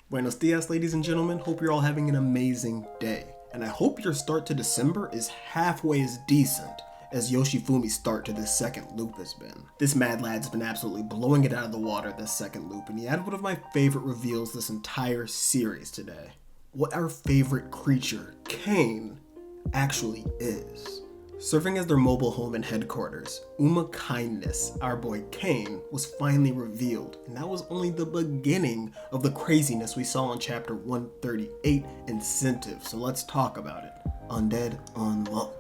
Buenos dias, ladies and gentlemen. Hope you're all having an amazing day. And I hope your start to December is halfway as decent as Yoshifumi's start to this second loop has been. This mad lad's been absolutely blowing it out of the water this second loop, and he had one of my favorite reveals this entire series today. What our favorite creature, Kane, actually is. Serving as their mobile home and headquarters, Kindness, our boy Kane, was finally revealed, and that was only the beginning of the craziness we saw in chapter 138, Incentive. So let's talk about it. Undead Unluck.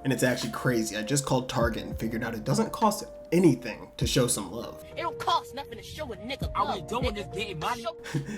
And it's actually crazy. I just called Target and figured out it doesn't cost anything to show some love. It don't cost nothing to show a nigga love. Are we doing this getting money?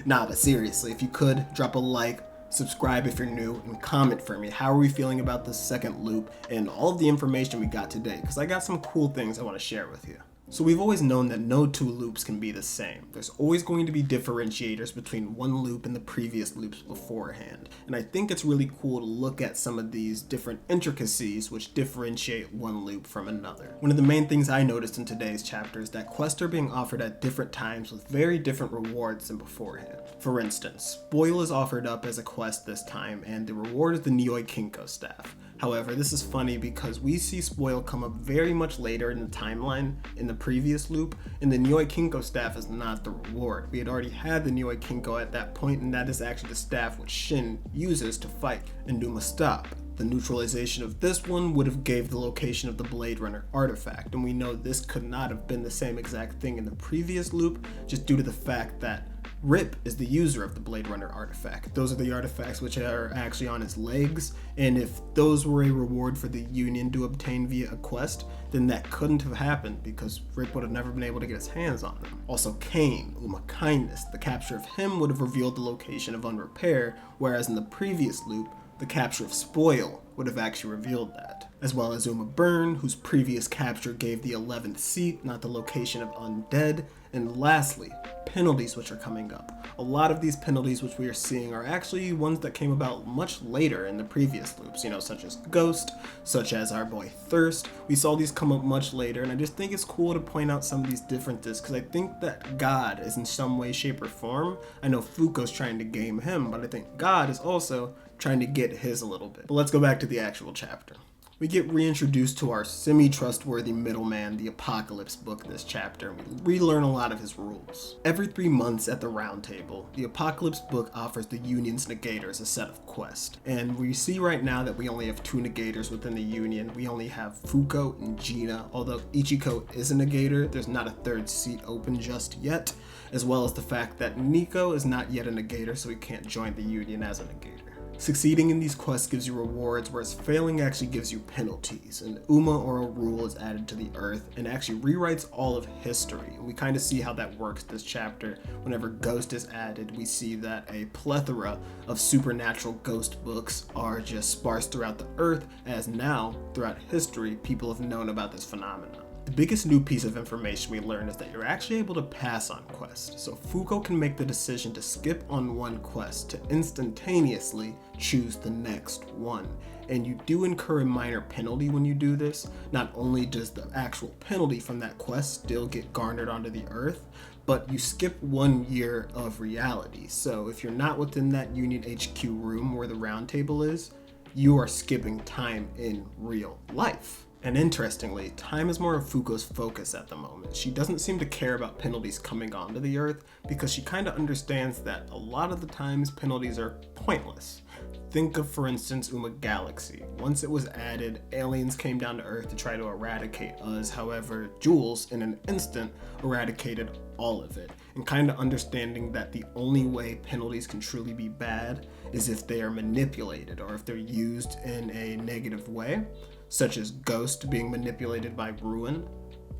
Nah, but seriously, if you could, drop a like, subscribe if you're new, and comment for me. How are we feeling about this second loop and all of the information we got today? Because I got some cool things I want to share with you. So we've always known that no two loops can be the same. There's always going to be differentiators between one loop and the previous loops beforehand. And I think it's really cool to look at some of these different intricacies which differentiate one loop from another. One of the main things I noticed in today's chapter is that quests are being offered at different times with very different rewards than beforehand. For instance, Spoil is offered up as a quest this time, and the reward is the Nioi Kinko staff. However, this is funny because we see Spoil come up very much later in the timeline in the previous loop, and the Nioi Kinko staff is not the reward. We had already had the Nioi Kinko at that point, and that is actually the staff which Shin uses to fight Induma Stop. The neutralization of this one would have gave the location of the Blade Runner artifact, and we know this could not have been the same exact thing in the previous loop, just due to the fact that Rip is the user of the Blade Runner artifact. Those are the artifacts which are actually on his legs, and if those were a reward for the Union to obtain via a quest, then that couldn't have happened because Rip would have never been able to get his hands on them. Also Kane, Kindness, the capture of him would have revealed the location of Unrepair, whereas in the previous loop, the capture of Spoil would have actually revealed that. As well as Burn, whose previous capture gave the 11th seat, not the location of Undead. And lastly, penalties which are coming up. A lot of these penalties which we are seeing are actually ones that came about much later in the previous loops, such as Ghost, such as our boy Thirst. We saw these come up much later, and I just think it's cool to point out some of these differences because I think that God is in some way, shape, or form. I know Fuuko's trying to game him, but I think God is also trying to get his a little bit. But let's go back to the actual chapter. We get reintroduced to our semi-trustworthy middleman, the Apocalypse book, in this chapter, and we relearn a lot of his rules. Every 3 months at the round table, the Apocalypse book offers the Union's negators a set of quests. And we see right now that we only have 2 negators within the Union. We only have Fuuko and Gina. Although Ichiko is a negator, there's not a 3rd seat open just yet, as well as the fact that Nico is not yet a negator, so he can't join the Union as a negator. Succeeding in these quests gives you rewards, whereas failing actually gives you penalties. An or a rule is added to the earth and actually rewrites all of history. And we kind of see how that works this chapter. Whenever Ghost is added, we see that a plethora of supernatural ghost books are just sparse throughout the earth, as now, throughout history, people have known about this phenomenon. The biggest new piece of information we learn is that you're actually able to pass on quests. So Fuuko can make the decision to skip on one quest to instantaneously choose the next one. And you do incur a minor penalty when you do this. Not only does the actual penalty from that quest still get garnered onto the earth, but you skip 1 year of reality. So if you're not within that Union HQ room where the round table is, you are skipping time in real life. And interestingly, time is more of Fuuko's focus at the moment. She doesn't seem to care about penalties coming onto the earth because she kind of understands that a lot of the times penalties are pointless. Think of, for instance, Galaxy. Once it was added, aliens came down to Earth to try to eradicate us. However, Jules, in an instant, eradicated all of it. And kind of understanding that the only way penalties can truly be bad is if they are manipulated or if they're used in a negative way, such as Ghost being manipulated by Ruin.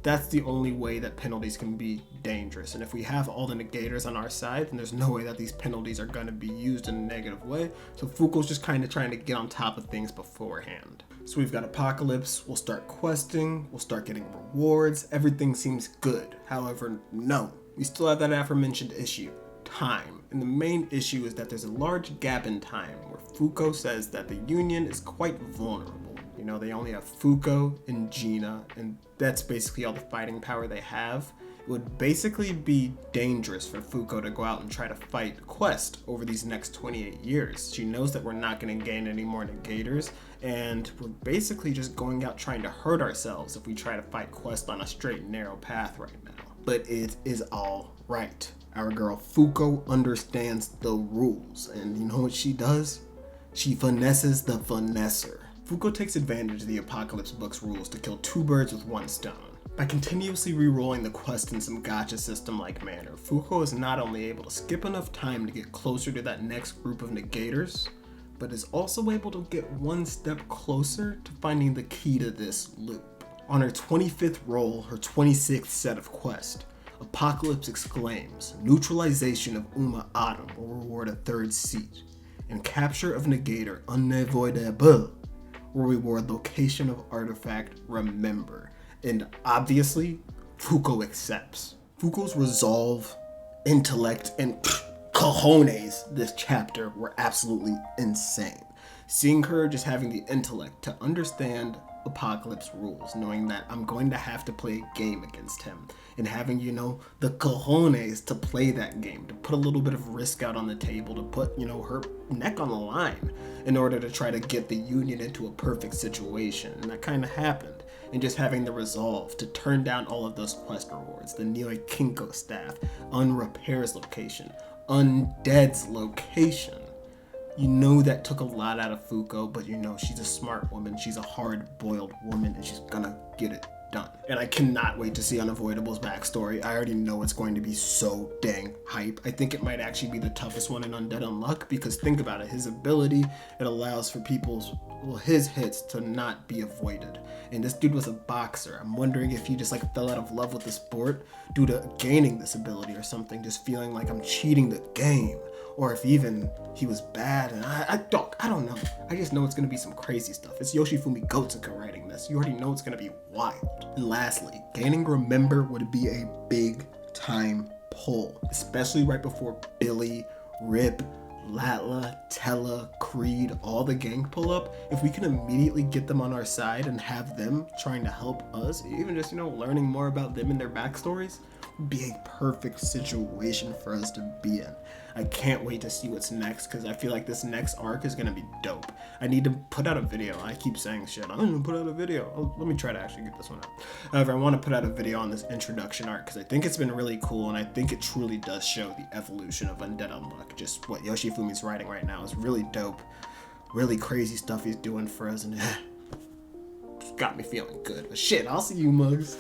That's the only way that penalties can be dangerous. And if we have all the negators on our side, then there's no way that these penalties are going to be used in a negative way. So Fuuko's just kind of trying to get on top of things beforehand. So we've got Apocalypse, we'll start questing, we'll start getting rewards, everything seems good. However, no, we still have that aforementioned issue, time. And the main issue is that there's a large gap in time where Fuuko says that the Union is quite vulnerable. You know, they only have Fuuko and Gina, and that's basically all the fighting power they have. It would basically be dangerous for Fuuko to go out and try to fight Quest over these next 28 years. She knows that we're not going to gain any more negators, and we're basically just going out trying to hurt ourselves if we try to fight Quest on a straight and narrow path right now. But it is all right. Our girl Fuuko understands the rules, and you know what she does? She finesses the finesser. Fuuko takes advantage of the Apocalypse book's rules to kill two birds with one stone. By continuously re-rolling the quest in some gacha system-like manner, Fuuko is not only able to skip enough time to get closer to that next group of negators, but is also able to get one step closer to finding the key to this loop. On her 25th roll, her 26th set of quest, Apocalypse exclaims, "Neutralization of Uma Atom will reward a third seat, and capture of negator Unavoidable will reward location of artifact Remember." And obviously, Fuuko accepts. Fuuko's resolve, intellect, and cojones this chapter were absolutely insane. Seeing her just having the intellect to understand Apocalypse rules, knowing that I'm going to have to play a game against him, and having, you know, the cojones to play that game, to put a little bit of risk out on the table, to put, you know, her neck on the line in order to try to get the Union into a perfect situation. And that kind of happened. And just having the resolve to turn down all of those quest rewards, the Nioi Kinko staff, Unrepair's location, Undead's location. You know that took a lot out of Fuuko, but you know she's a smart woman, she's a hard-boiled woman, and she's gonna get it done. And I cannot wait to see Unavoidable's backstory. I already know it's going to be so dang hype. I think it might actually be the toughest one in Undead Unluck, because think about it, his ability, it allows for his hits to not be avoided. And this dude was a boxer. I'm wondering if he just like fell out of love with the sport due to gaining this ability or something, just feeling like I'm cheating the game. Or if even he was bad, and I don't know. I just know it's gonna be some crazy stuff. It's Yoshifumi Gotsuka writing this. You already know it's gonna be wild. And lastly, gaining Remember would be a big time pull, especially right before Billy, Rip, Latla, Tella, Creed, all the gang pull up. If we can immediately get them on our side and have them trying to help us, even just, you know, learning more about them and their backstories, would be a perfect situation for us to be in. I can't wait to see what's next, because I feel like this next arc is going to be dope. I need to put out a video. I keep saying shit, I'm going to put out a video. Let me try to actually get this one out. However, I want to put out a video on this introduction arc, because I think it's been really cool, and I think it truly does show the evolution of Undead Unluck. Just what Yoshifumi's writing right now is really dope. Really crazy stuff he's doing for us, and it's got me feeling good. But shit, I'll see you mugs.